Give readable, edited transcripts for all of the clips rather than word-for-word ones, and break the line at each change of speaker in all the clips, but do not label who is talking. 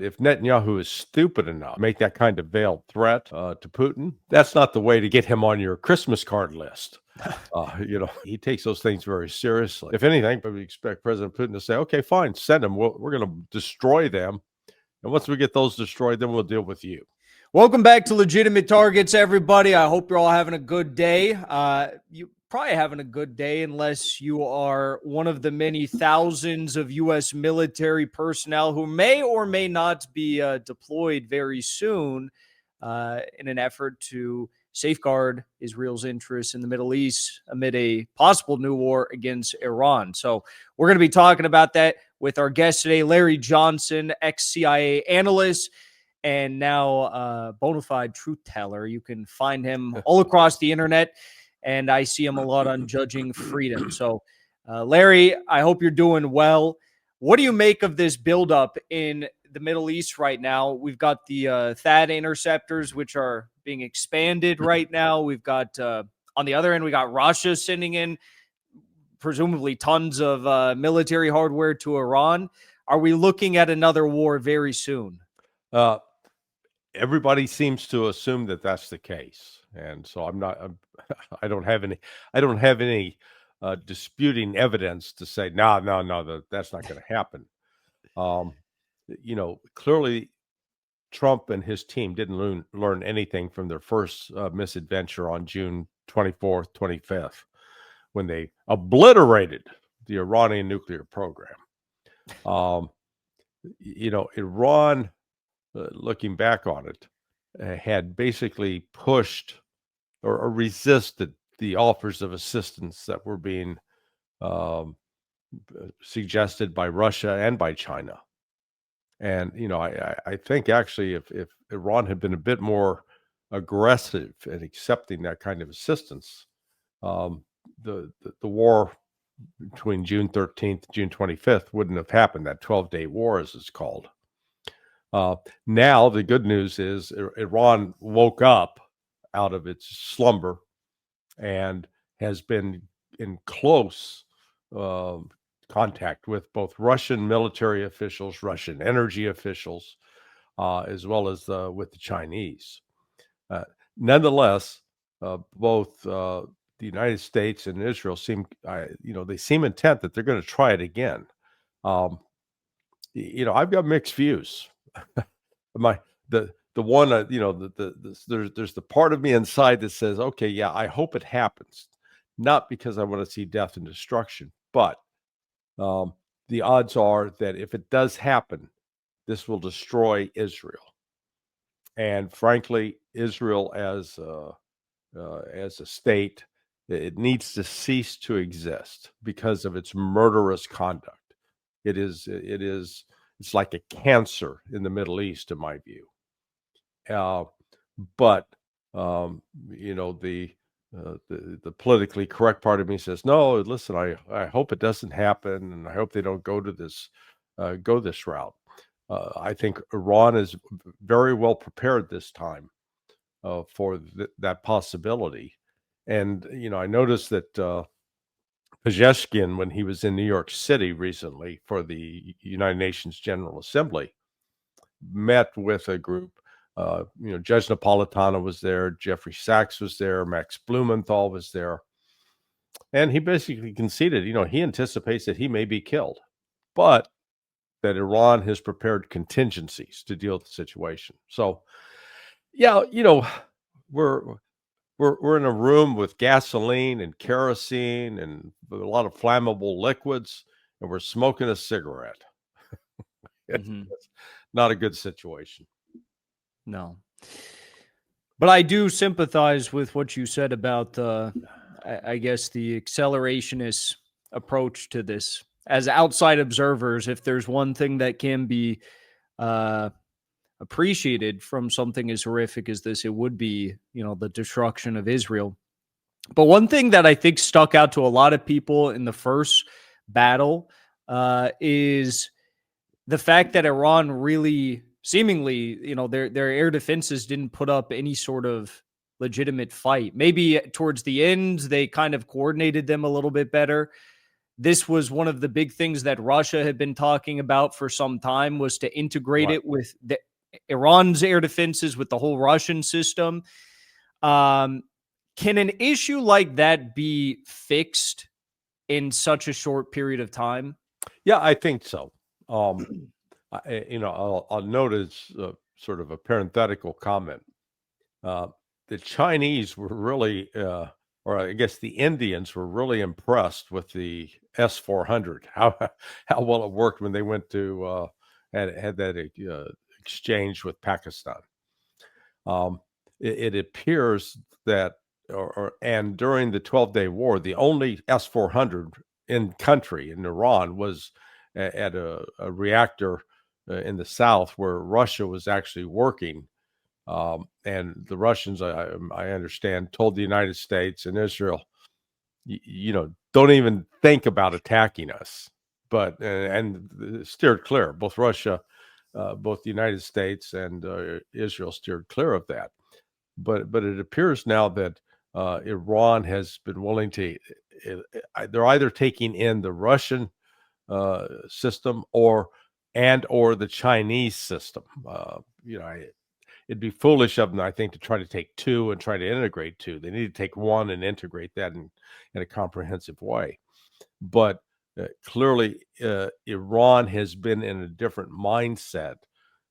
If Netanyahu is stupid enough to make that kind of veiled threat to Putin, that's not the way to get him on your Christmas card list. He takes those things very seriously. If anything, we expect President Putin to say, okay, fine, send them. We're going to destroy them. And once we get those destroyed, then we'll deal with you.
Welcome back to Legitimate Targets, everybody. I hope you're all having a good day. You probably having a good day unless you are one of the many thousands of U.S. military personnel who may or may not be deployed very soon in an effort to safeguard Israel's interests in the Middle East amid a possible new war against Iran. So we're going to be talking about that with our guest today, Larry Johnson, ex-CIA analyst, and now bona fide truth teller. You can find him all across the internet, and I see him a lot on Judging Freedom. So, Larry, I hope you're doing well. What do you make of this buildup in the Middle East right now? We've got the THAAD interceptors, which are being expanded right now. We've got, on the other end, we got Russia sending in presumably tons of military hardware to Iran. Are we looking at another war very soon?
Everybody seems to assume that that's the case, and so I don't have any disputing evidence to say no, that's not going to happen. Clearly Trump and his team didn't learn anything from their first misadventure on June 24th, 25th, when they obliterated the Iranian nuclear program. Iran, looking back on it, had basically pushed or resisted the offers of assistance that were being suggested by Russia and by China. And, I think actually if Iran had been a bit more aggressive in accepting that kind of assistance, the war between June 13th and June 25th wouldn't have happened, that 12-day war, as it's called. Now, the good news is Iran woke up out of its slumber and has been in close contact with both Russian military officials, Russian energy officials, as well as with the Chinese. Nonetheless, both the United States and Israel seem intent that they're going to try it again. I've got mixed views. There's the part of me inside that says, okay, yeah, I hope it happens, not because I want to see death and destruction, but the odds are that if it does happen, this will destroy Israel. And frankly, Israel as a state, it needs to cease to exist because of its murderous conduct. It's like a cancer in the Middle East, in my view. But the politically correct part of me says, no, listen, I hope it doesn't happen, and I hope they don't go this route. I think Iran is very well prepared this time for that possibility. And, I noticed that Pezeshkian, when he was in New York City recently for the United Nations General Assembly, met with a group. Judge Napolitano was there, Jeffrey Sachs was there, Max Blumenthal was there. And he basically conceded, he anticipates that he may be killed, but that Iran has prepared contingencies to deal with the situation. So, yeah, we're in a room with gasoline and kerosene and a lot of flammable liquids, and we're smoking a cigarette. It's not a good situation.
No. But I do sympathize with what you said about I guess the accelerationist approach to this. As outside observers, if there's one thing that can be appreciated from something as horrific as this, it would be, the destruction of Israel. But one thing that I think stuck out to a lot of people in the first battle is the fact that Iran really seemingly, their air defenses didn't put up any sort of legitimate fight. Maybe towards the end, they kind of coordinated them a little bit better. this was one of the big things that Russia had been talking about for some time, was to integrate
Right.
it with Iran's air defenses, with the whole Russian system. Can an issue like that be fixed in such a short period of time?
Yeah, I think so. I'll note as sort of a parenthetical comment. Uh, the Chinese were really, or I guess the Indians were really impressed with the S-400. How well it worked when they went to had that exchange with Pakistan. It appears that, and during the 12-day war, the only S-400 in country in Iran was at a reactor in the south where Russia was actually working. And the Russians, I understand, told the United States and Israel, don't even think about attacking us. But and steered clear. Both Russia, both the United States and Israel steered clear of that. But it appears now that Iran has been willing to. They're either taking in the Russian system or the Chinese system. It'd be foolish of them, I think, to try to take two and try to integrate two. They need to take one and integrate that in a comprehensive way. But clearly, Iran has been in a different mindset.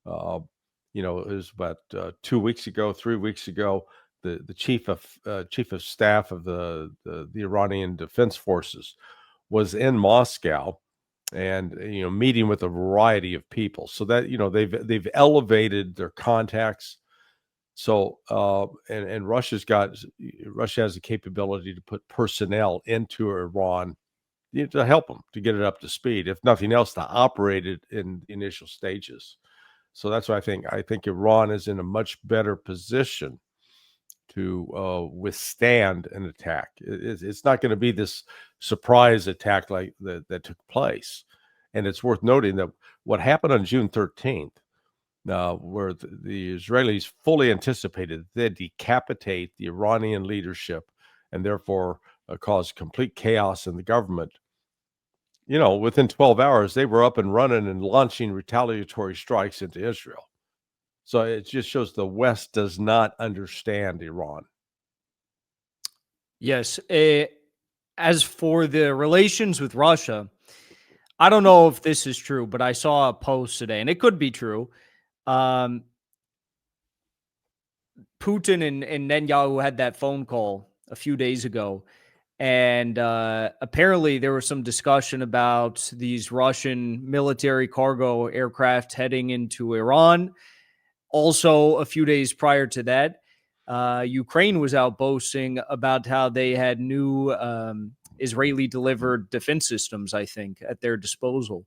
It was about 2 weeks ago, 3 weeks ago, the chief of staff of the Iranian Defense Forces was in Moscow, and meeting with a variety of people, so that they've elevated their contacts. So and Russia has the capability to put personnel into Iran to help them to get it up to speed, if nothing else, to operate it in the initial stages. So that's why I think Iran is in a much better position to withstand an attack. It's not going to be this surprise attack like that took place. And it's worth noting that what happened on June 13th, where the Israelis fully anticipated they'd decapitate the Iranian leadership and therefore cause complete chaos in the government. Within 12 hours, they were up and running and launching retaliatory strikes into Israel. So it just shows the West does not understand Iran.
Yes. As for the relations with Russia, I don't know if this is true, but I saw a post today, and it could be true. Putin and Netanyahu had that phone call a few days ago, and apparently there was some discussion about these Russian military cargo aircraft heading into Iran. Also, a few days prior to that, Ukraine was out boasting about how they had new Israeli delivered defense systems, I think, at their disposal.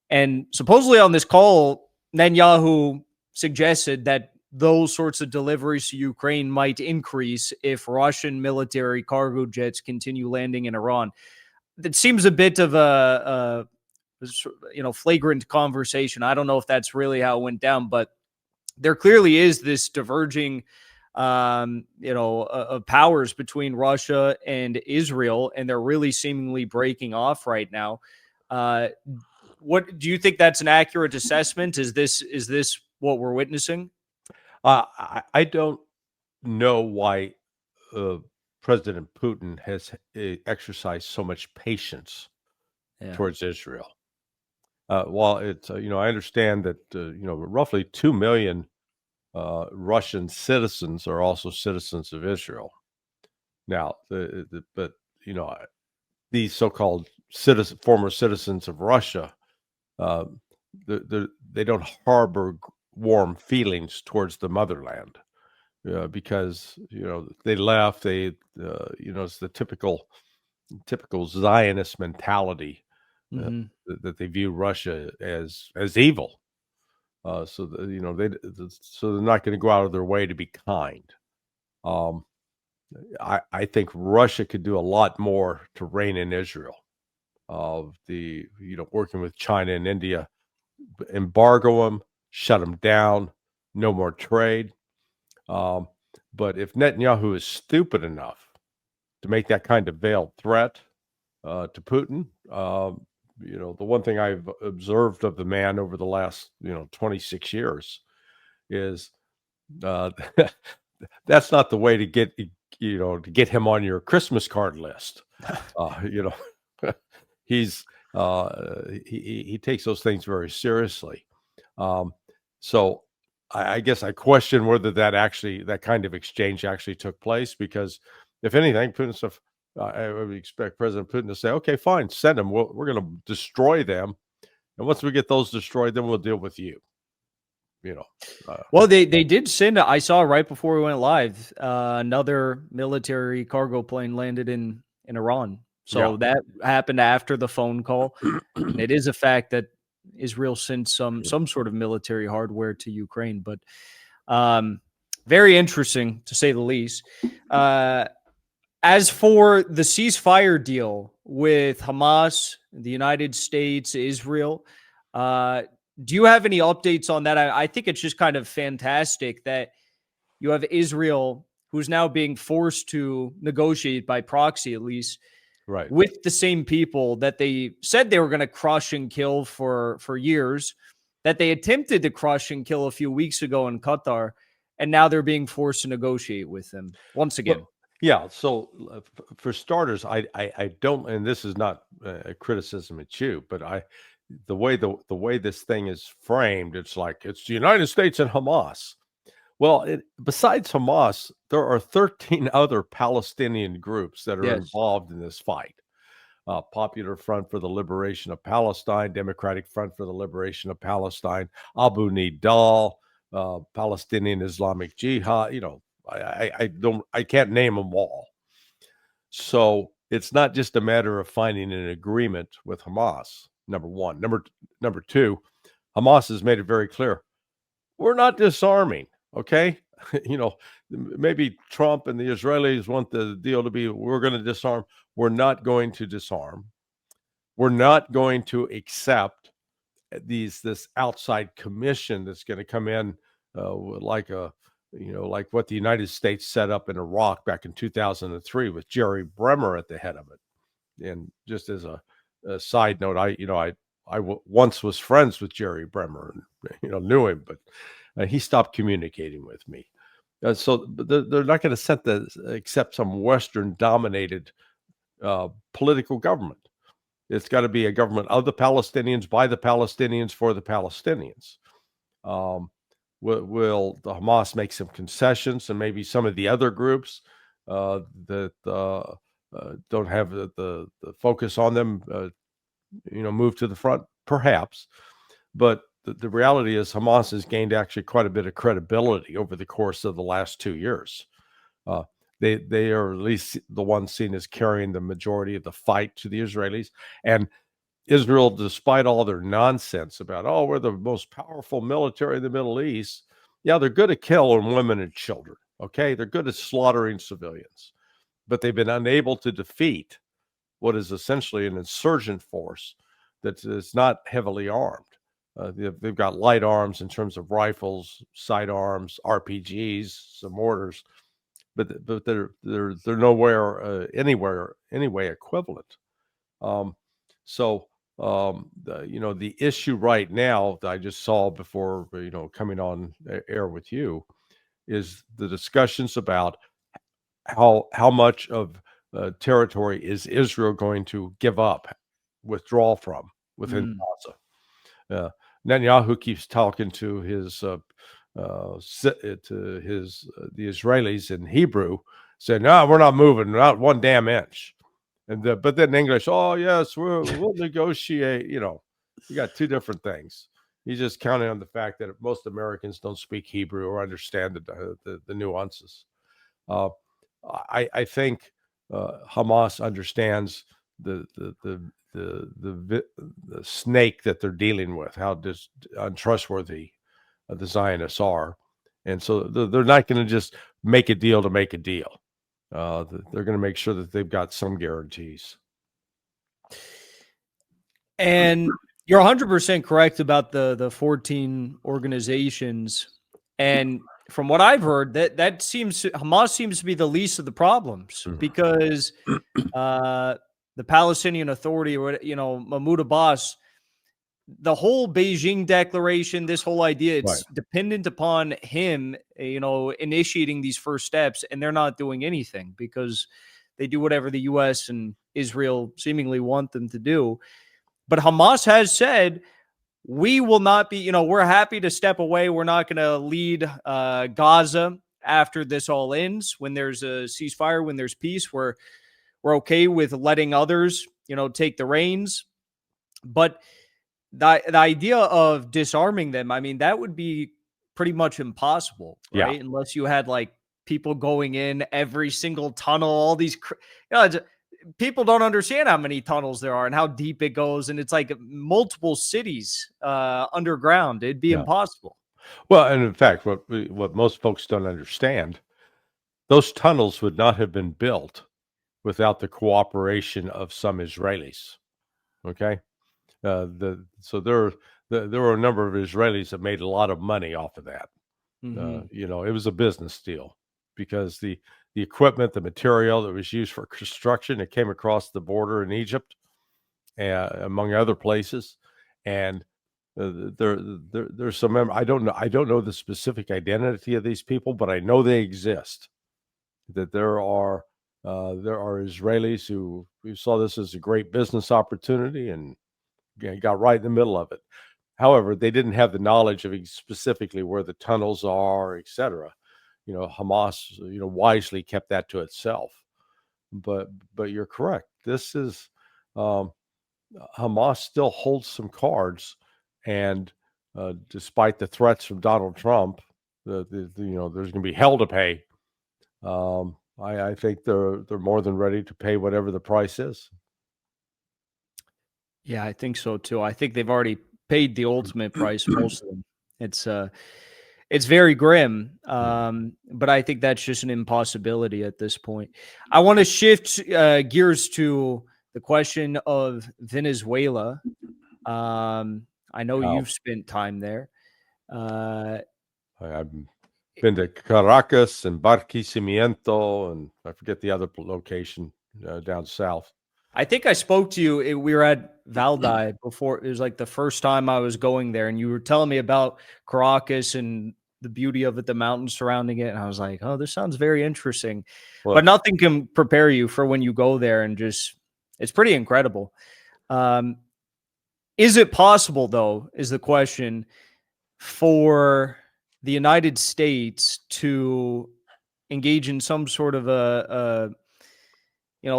And supposedly on this call, Netanyahu suggested that those sorts of deliveries to Ukraine might increase if Russian military cargo jets continue landing in Iran. That seems a bit of a flagrant conversation. I don't know if that's really how it went down, but there clearly is this diverging of powers between Russia and Israel, and they're really seemingly breaking off right now. What do you think? That's an accurate assessment? Is this what we're witnessing?
I don't know why President Putin has exercised so much patience towards Israel. While it's I understand that roughly 2 million Russian citizens are also citizens of Israel. Now, but these so-called former citizens of Russia, they don't harbor warm feelings towards the motherland because they left. It's the typical Zionist mentality that they view Russia as evil. So they're not going to go out of their way to be kind. I think Russia could do a lot more to rein in Israel. Working with China and India, embargo them, shut them down, no more trade. But if Netanyahu is stupid enough to make that kind of veiled threat to Putin, The one thing I've observed of the man over the last 26 years is uh, that's not the way to get him on your Christmas card list. He's he takes those things very seriously. Um, so I guess I question whether that kind of exchange actually took place, because if anything, Putin stuff, I would expect President Putin to say, "Okay, fine, send them. We're going to destroy them, and once we get those destroyed, then we'll deal with you." You know.
Well, they did send. I saw right before we went live. Another military cargo plane landed in Iran. So
Yeah.
that happened after the phone call, and it is a fact that Israel sent some sort of military hardware to Ukraine. But very interesting to say the least. As for the ceasefire deal with Hamas, the United States, Israel, do you have any updates on that? I think it's just kind of fantastic that you have Israel, who's now being forced to negotiate by proxy, at least,
Right.
with the same people that they said they were going to crush and kill for years, that they attempted to crush and kill a few weeks ago in Qatar, and now they're being forced to negotiate with them once again.
Well, yeah. So for starters, I don't, and this is not a criticism at you, but the way this thing is framed, it's like it's the United States and Hamas. Well, besides Hamas, there are 13 other Palestinian groups that are
Yes.
involved in this fight. Popular Front for the Liberation of Palestine, Democratic Front for the Liberation of Palestine, Abu Nidal, Palestinian Islamic Jihad. I can't name them all. So it's not just a matter of finding an agreement with Hamas. Number one. Number two, Hamas has made it very clear we're not disarming. Okay, maybe Trump and the Israelis want the deal to be we're going to disarm. We're not going to disarm. We're not going to accept this outside commission that's going to come in like what the United States set up in Iraq back in 2003 with Jerry Bremer at the head of it. And just as a side note, I once was friends with Jerry Bremer and knew him, but he stopped communicating with me. So they're not going to accept some Western dominated political government. It's got to be a government of the Palestinians, by the Palestinians, for the Palestinians. Will the Hamas make some concessions, and maybe some of the other groups that don't have the focus on them, move to the front? Perhaps. But the reality is Hamas has gained actually quite a bit of credibility over the course of the last 2 years. They are at least the ones seen as carrying the majority of the fight to the Israelis. And Israel, despite all their nonsense about, we're the most powerful military in the Middle East. Yeah, they're good at killing women and children. Okay, they're good at slaughtering civilians. But they've been unable to defeat what is essentially an insurgent force that is not heavily armed. They've got light arms in terms of rifles, sidearms, RPGs, some mortars, but they're nowhere anyway equivalent. The issue right now that I just saw before coming on air with you is the discussions about how much of territory is Israel going to give up, withdraw from within Gaza. Netanyahu keeps talking to the Israelis in Hebrew, saying, "No, we're not moving, not one damn inch." But then in English, "Oh yes, we'll negotiate." You got two different things. He's just counting on the fact that most Americans don't speak Hebrew or understand the nuances. I think Hamas understands the snake that they're dealing with, how untrustworthy the Zionists are, and so they're not going to just make a deal to make a deal. They're going to make sure that they've got some guarantees.
And you're 100% correct about the 14 organizations. And from what I've heard, Hamas seems to be the least of the problems, because the Palestinian Authority, or Mahmoud Abbas, the whole Beijing declaration, this whole idea,
Right.
it's dependent upon him, initiating these first steps, and they're not doing anything because they do whatever the U.S. and Israel seemingly want them to do. But Hamas has said, we will not be, we're happy to step away. We're not going to lead Gaza after this all ends. When there's a ceasefire, when there's peace, we're okay with letting others, take the reins. But the idea of disarming them, I mean, that would be pretty much impossible,
Yeah.
right? Unless you had like people going in every single tunnel, all these, people don't understand how many tunnels there are and how deep it goes. And it's like multiple cities underground. It'd be
Yeah.
impossible.
Well, and in fact, what most folks don't understand, those tunnels would not have been built without the cooperation of some Israelis. Okay, so there were a number of Israelis that made a lot of money off of that. It was a business deal because the equipment, the material that was used for construction, it came across the border in Egypt, among other places, and there's some. I don't know the specific identity of these people, but I know they exist. That there are Israelis who saw this as a great business opportunity and got right in the middle of it. However, they didn't have the knowledge of specifically where the tunnels are, etc. Hamas, wisely kept that to itself. But you're correct. This is Hamas still holds some cards, and despite the threats from Donald Trump, there's going to be hell to pay. I think they're more than ready to pay whatever the price is.
Yeah, I think so too. I think they've already paid the ultimate price, most of them. It's very grim, but I think that's just an impossibility at this point. I want to shift gears to the question of Venezuela. I know you've spent time there.
I've been to Caracas and Barquisimeto, and I forget the other location down south.
I think I spoke to you. We were at Valdi before. It was like the first time I was going there, and you were telling me about Caracas and the beauty of it, the mountains surrounding it. And I was like, oh, this sounds very interesting.
Well,
but nothing can prepare you for when you go there, and it's pretty incredible. Is it possible, though, is the question, for the United States to engage in some sort of a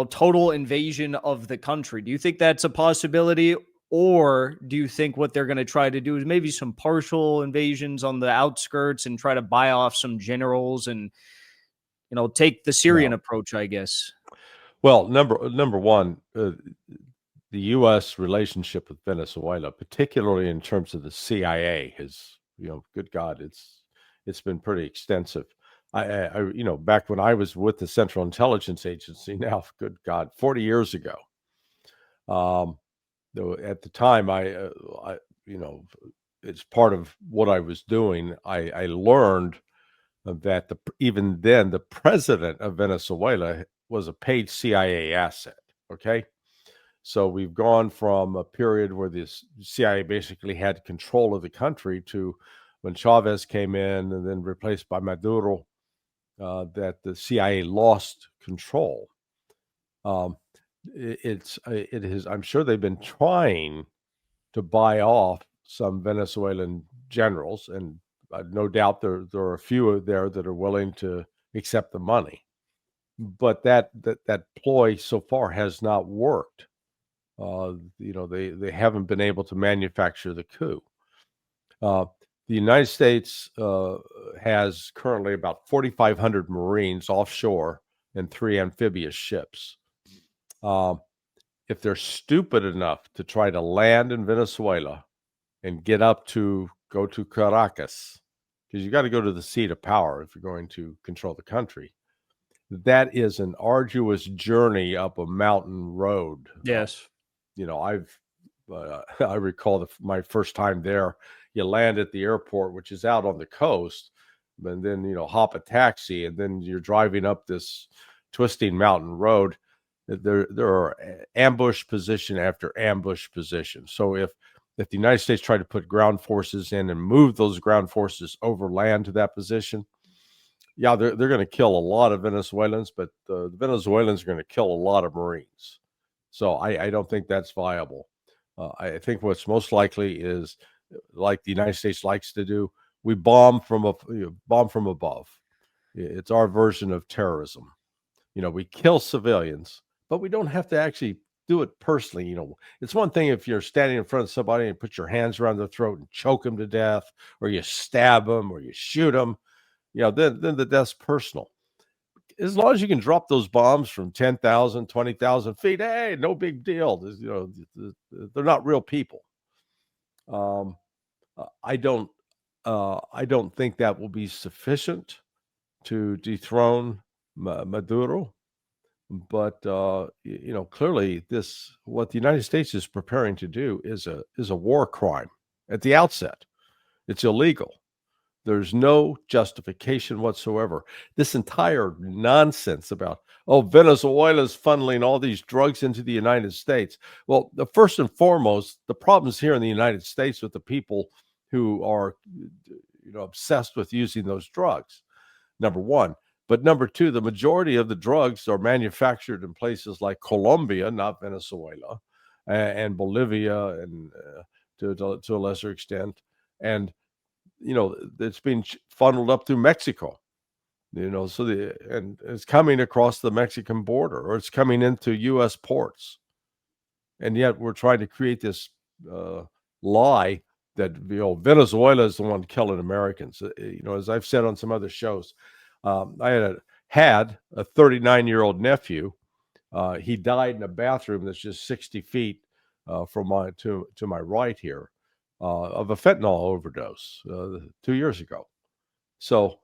total invasion of the country? Do you think that's a possibility? Or do you think what they're going to try to do is maybe some partial invasions on the outskirts and try to buy off some generals and, take the Syrian approach, I guess?
Well, number one, the U.S. relationship with Venezuela, particularly in terms of the CIA, is, good God, it's been pretty extensive. I back when I was with the Central Intelligence Agency, now, good God, 40 years ago. At the time, it's part of what I was doing. I learned that even then, the president of Venezuela was a paid CIA asset. Okay. So we've gone from a period where the CIA basically had control of the country to when Chavez came in and then replaced by Maduro, that the CIA lost control. It is. I'm sure they've been trying to buy off some Venezuelan generals, and no doubt there are a few there that are willing to accept the money. But that ploy so far has not worked. They haven't been able to manufacture the coup. The United States has currently about 4,500 Marines offshore and 3 amphibious ships. If they're stupid enough to try to land in Venezuela and go to Caracas, because you got to go to the seat of power if you're going to control the country, that is an arduous journey up a mountain road.
Yes.
I recall my first time there. You land at the airport, which is out on the coast, and then hop a taxi, and then you're driving up this twisting mountain road. There are ambush position after ambush position. So if the United States tried to put ground forces in and move those ground forces over land to that position, yeah, they're going to kill a lot of Venezuelans, but the Venezuelans are going to kill a lot of Marines. So I don't think that's viable. I think what's most likely is, like the United States likes to do, we bomb from above. It's our version of terrorism. We kill civilians, but we don't have to actually do it personally. It's one thing if you're standing in front of somebody and put your hands around their throat and choke them to death, or you stab them, or you shoot them. Then the death's personal. As long as you can drop those bombs from 10,000, 20,000 feet, hey, no big deal. They're not real people. I don't think that will be sufficient to dethrone Maduro. But clearly, what the United States is preparing to do is a war crime at the outset. It's illegal. There's no justification whatsoever. This entire nonsense about, Venezuela's funneling all these drugs into the United States. Well, first and foremost, the problem's here in the United States with the people who are, obsessed with using those drugs. Number one. But number two, the majority of the drugs are manufactured in places like Colombia, not Venezuela, and Bolivia, and to a lesser extent. And it's being funneled up through Mexico, and it's coming across the Mexican border, or it's coming into U.S. ports. And yet we're trying to create this lie that, Venezuela is the one killing Americans. As I've said on some other shows, I had a 39-year-old nephew. He died in a bathroom that's just 60 feet from to my right here, of a fentanyl overdose 2 years ago. So,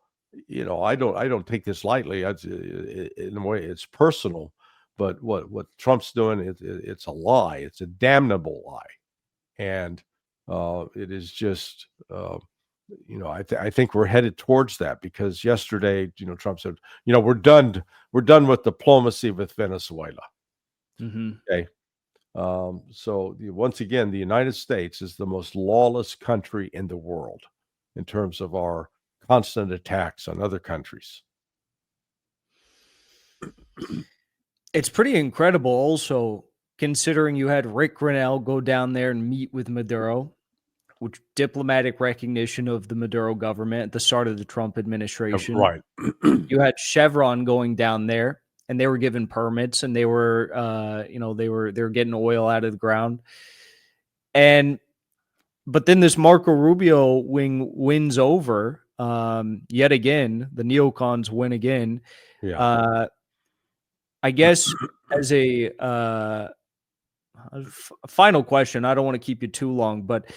I don't take this lightly. In a way, it's personal, but what Trump's doing, it's a lie. It's a damnable lie, and it is just. I think we're headed towards that, because yesterday, Trump said, we're done with diplomacy with Venezuela.
Mm-hmm.
Okay. So once again, the United States is the most lawless country in the world in terms of our constant attacks on other countries.
It's pretty incredible also, considering you had Rick Grinnell go down there and meet with Maduro, which diplomatic recognition of the Maduro government at the start of the Trump administration.
Right.
You had Chevron going down there, and they were given permits, and they were, they were getting oil out of the ground. But then this Marco Rubio wins over yet again. The neocons win again.
Yeah.
I guess as a final question, I don't want to keep you too long, but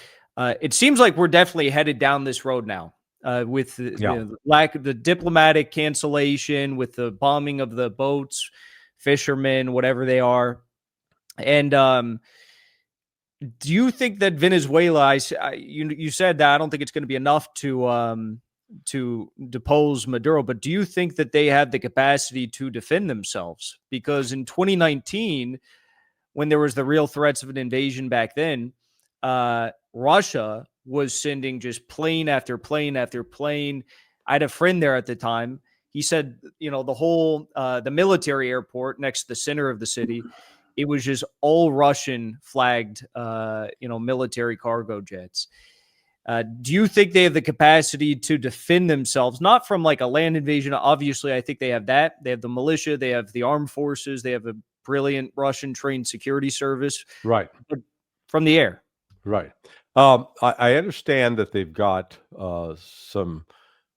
it seems like we're definitely headed down this road now, with the lack of the diplomatic cancellation, with the bombing of the boats, fishermen, whatever they are. And do you think that Venezuela, you said that I don't think it's going to be enough to depose Maduro, but do you think that they have the capacity to defend themselves? Because in 2019, when there was the real threats of an invasion back then, Russia was sending just plane after plane after plane. I had a friend there at the time. He said, the whole, the military airport next to the center of the city, it was just all Russian flagged, military cargo jets. Do you think they have the capacity to defend themselves, not from like a land invasion? Obviously, I think they have that. They have the militia, they have the armed forces, they have a brilliant Russian trained security service.
Right.
But from the air.
Right. I understand that they've got some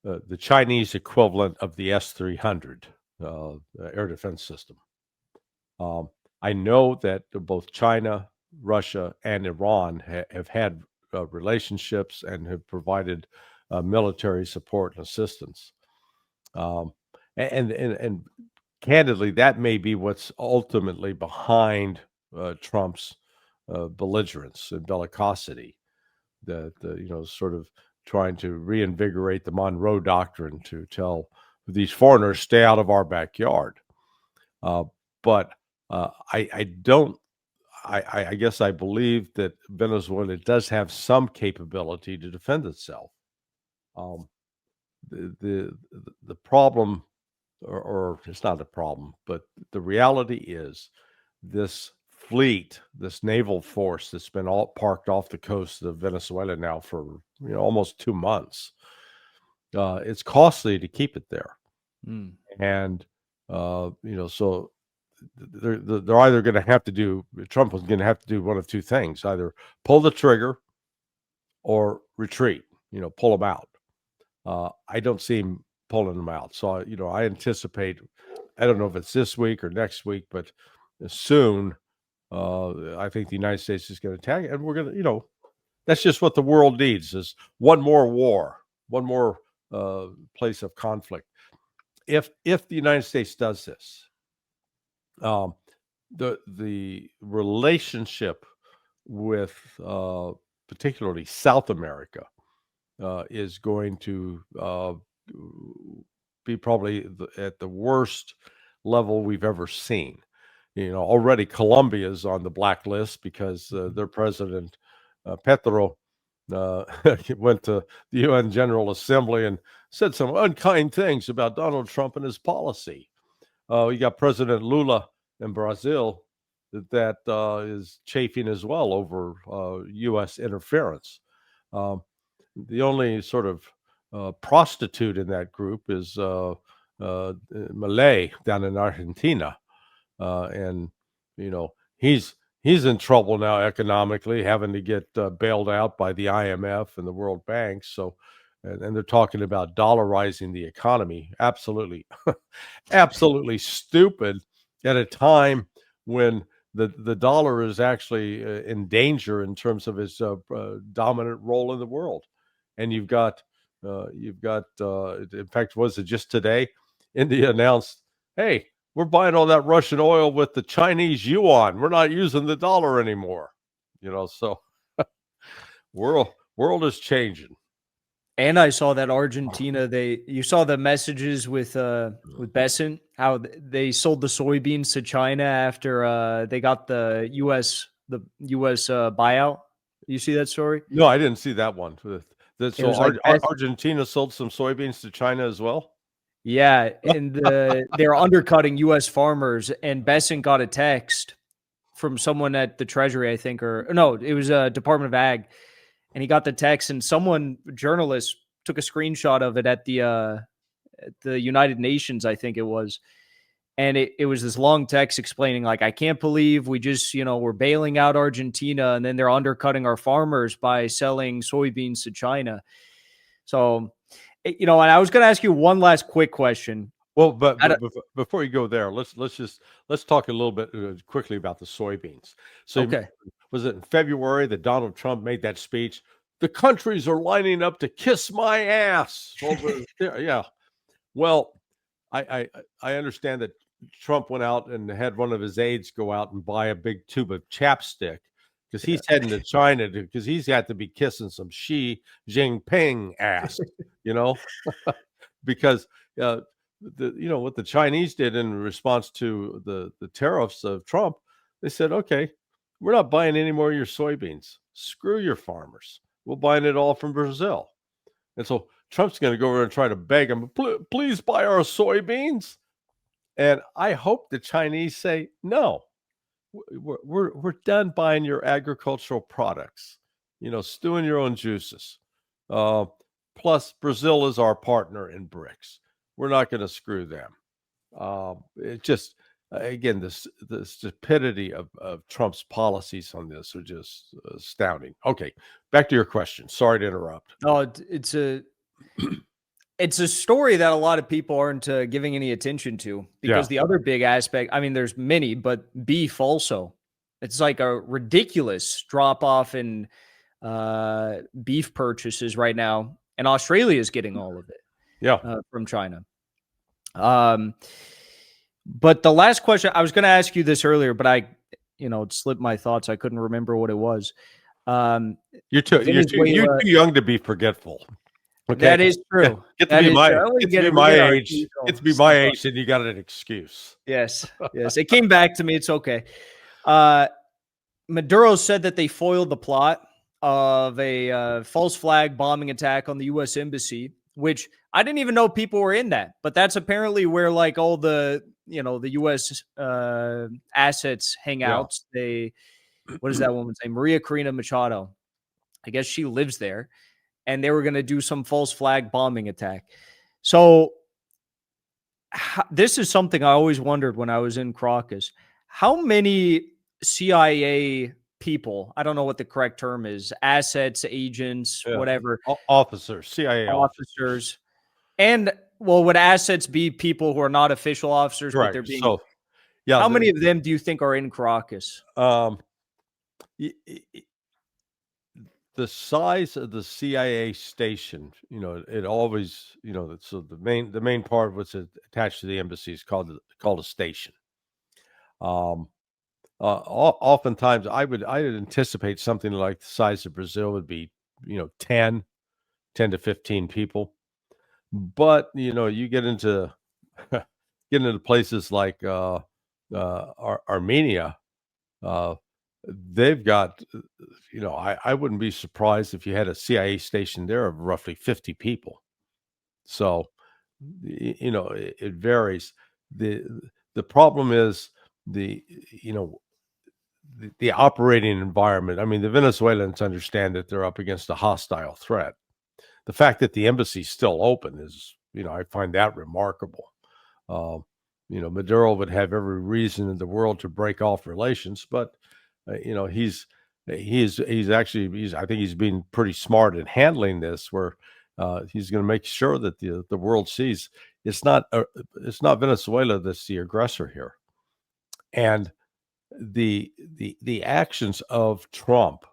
the Chinese equivalent of the S-300 air defense system. I know that both China, Russia, and Iran have had relationships and have provided military support and assistance. And candidly, that may be what's ultimately behind Trump's belligerence and bellicosity, that sort of trying to reinvigorate the Monroe Doctrine to tell these foreigners, stay out of our backyard. But I don't. I guess I believe that Venezuela does have some capability to defend itself. Um, the problem, or it's not a problem, but the reality is this fleet, this naval force that's been all parked off the coast of Venezuela now for almost 2 months. It's costly to keep it there, and so they're either going to have to do. Trump was going to have to do one of two things: either pull the trigger or retreat. Pull them out. I don't see him pulling them out. So, I anticipate, I don't know if it's this week or next week, but soon, I think the United States is going to attack, and we're going to, that's just what the world needs is one more war, one more place of conflict. If the United States does this, the relationship with particularly South America is going to be probably at the worst level we've ever seen. Already Colombia is on the blacklist because their president, Petro, went to the UN General Assembly and said some unkind things about Donald Trump and his policy. You got President Lula in Brazil that is chafing as well over U.S. interference. The only sort of prostitute in that group is Malay down in Argentina, and he's in trouble now economically, having to get bailed out by the IMF and the World Bank. So, and they're talking about dollarizing the economy. Absolutely, absolutely stupid at a time when the dollar is actually in danger in terms of its dominant role in the world. And you've got, in fact, was it just today? India announced, hey, we're buying all that Russian oil with the Chinese yuan. We're not using the dollar anymore. So world is changing.
And I saw that Argentina, you saw the messages with Besant, how they sold the soybeans to China after they got the US buyout. You see that story?
No, I didn't see that one. So
like
Argentina sold some soybeans to China as well?
Yeah, and they're undercutting U.S. farmers. And Besant got a text from someone at the Treasury, I think, or no, it was a Department of Ag, and he got the text, and journalist, took a screenshot of it at the United Nations, I think it was, and it was this long text explaining, like, I can't believe we just we're bailing out Argentina, and then they're undercutting our farmers by selling soybeans to China. So. And I was going to ask you one last quick question.
Well, but before you go there, let's talk a little bit quickly about the soybeans. So,
okay,
was it in February that Donald Trump made that speech? The countries are lining up to kiss my ass over there. Yeah. Well, I understand that Trump went out and had one of his aides go out and buy a big tube of chapstick because he's heading to China because he's got to be kissing some Xi Jinping ass, because what the Chinese did in response to the tariffs of Trump, they said, okay, we're not buying any more of your soybeans. Screw your farmers. We're buying it all from Brazil. And so Trump's going to go over and try to beg them, please buy our soybeans. And I hope the Chinese say, no, we're done buying your agricultural products, stewing your own juices. Plus, Brazil is our partner in BRICS. We're not going to screw them. It just, again, the stupidity of Trump's policies on this are just astounding. Okay, back to your question. Sorry to interrupt.
Oh, it's a story that a lot of people aren't giving any attention to because the other big aspect, I mean, there's many, but beef also. It's like a ridiculous drop off in beef purchases right now. And Australia is getting all of it from China. But the last question, I was going to ask you this earlier, but it slipped my thoughts. I couldn't remember what it was.
You're too young to be forgetful. Okay,
That is
yeah,
true.
get to
That
be
is
my
true. We
get to
get
be
it. We
my
get our
age. Get
occasional
to be my
slip up.
age, and you got an excuse.
Yes, yes. It came back to me. It's okay. Uh, Maduro said that they foiled the plot of a false flag bombing attack on the U.S. embassy, which I didn't even know people were in that. But that's apparently where like all the the U.S. Assets hang
Yeah.
out. What is that woman's name? Maria Corina Machado. I guess she lives there, and they were going to do some false flag bombing attack. So this is something I always wondered when I was in Crocus. How many CIA people, I don't know what the correct term is, assets, agents,
Yeah.
whatever,
Officers, CIA officers.
officers, and well, would assets be people who are not official officers, but
Right.
they're being,
So, yeah,
how many of them do you think are in Crocus?
um, the size of the CIA station, it always, so the main part was attached to the embassy is called a station. Oftentimes I would anticipate something like the size of Brazil would be, 10 to 15 people. But, you get into places like Armenia. They've got, I wouldn't be surprised if you had a CIA station there of roughly 50 people. So, it varies. The the problem is the you know the operating environment. I mean, the Venezuelans understand that they're up against a hostile threat. The fact that the embassy's still open is, I find that remarkable. Uh, Maduro would have every reason in the world to break off relations, but he's actually I think he's being pretty smart in handling this, where he's going to make sure that the world sees it's not Venezuela that's the aggressor here, and the actions of Trump,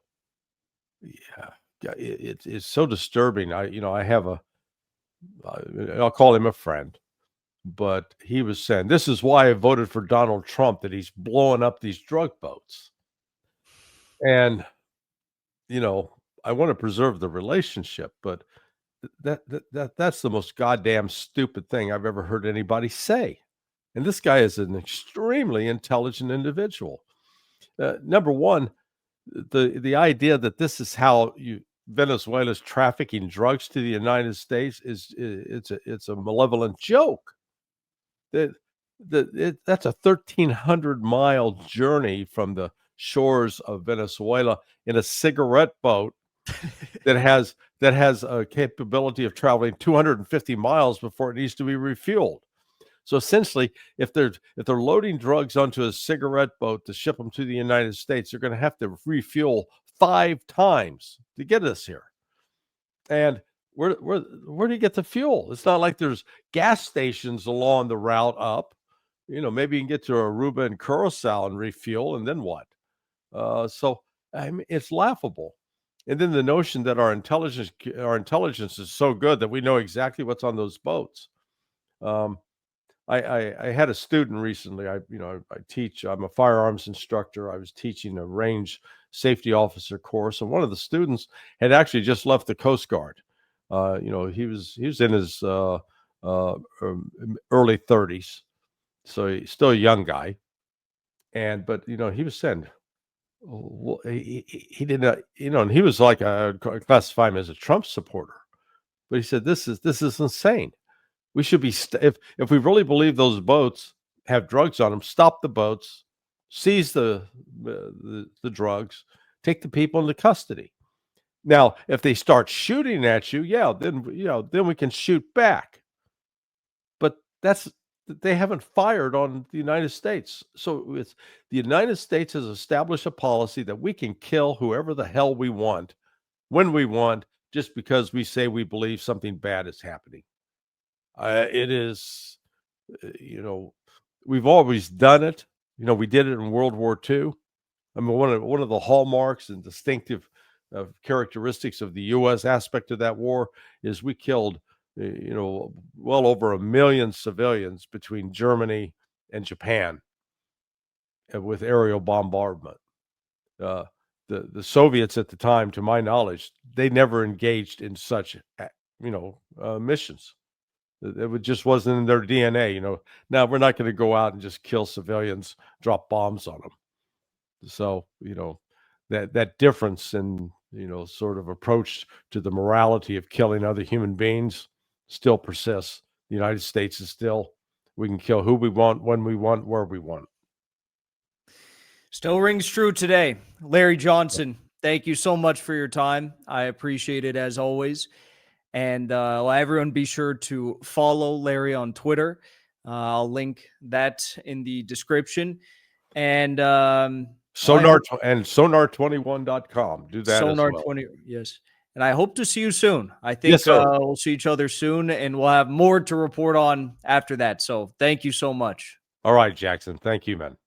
yeah, it's so disturbing. I have I'll call him a friend, but he was saying this is why I voted for Donald Trump, that he's blowing up these drug boats. And, you know, I want to preserve the relationship, but that's the most goddamn stupid thing I've ever heard anybody say. And this guy is an extremely intelligent individual. Number one, the idea that this is how Venezuela's trafficking drugs to the United States it's a malevolent joke. That that's a 1,300-mile journey from the shores of Venezuela in a cigarette boat that has a capability of traveling 250 miles before it needs to be refueled. So essentially, if they're loading drugs onto a cigarette boat to ship them to the United States, they're going to have to refuel 5 times to get us here. And where do you get the fuel? It's not like there's gas stations along the route up. Maybe you can get to Aruba and Curacao and refuel, and then what? So I mean, it's laughable. And then the notion that our intelligence is so good that we know exactly what's on those boats. Um, I had a student recently. I teach. I'm a firearms instructor. I was teaching a range safety officer course, and one of the students had actually just left the Coast Guard. He was in his early 30s, so he's still a young guy. But he was saying, well, he didn't, and he was like, classify him as a Trump supporter. But he said, this is insane. We should be if we really believe those boats have drugs on them, stop the boats, seize the drugs, take the people into custody. Now, if they start shooting at you, yeah, then we can shoot back. But they haven't fired on the United States. So it's the United States has established a policy that we can kill whoever the hell we want when we want, just because we say we believe something bad is happening. It is, we've always done it. We did it in World War II. I mean, one of the hallmarks and distinctive characteristics of the U.S. aspect of that war is we killed, well over 1 million civilians between Germany and Japan with aerial bombardment. The Soviets at the time, to my knowledge, they never engaged in such missions. It just wasn't in their DNA. Now we're not going to go out and just kill civilians, drop bombs on them. So that difference in sort of approach to the morality of killing other human beings still persists. The United States is still, we can kill who we want, when we want, where we want.
Still rings true today. Larry Johnson, thank you so much for your time. I appreciate it as always. And everyone be sure to follow Larry on Twitter. I'll link that in the description. And
sonar21.com. Do that as well.
Sonar20, yes. And I hope to see you soon. I think
Yes, sir.
we'll see each other soon, and we'll have more to report on after that. So thank you so much.
All right, Jackson. Thank you, man.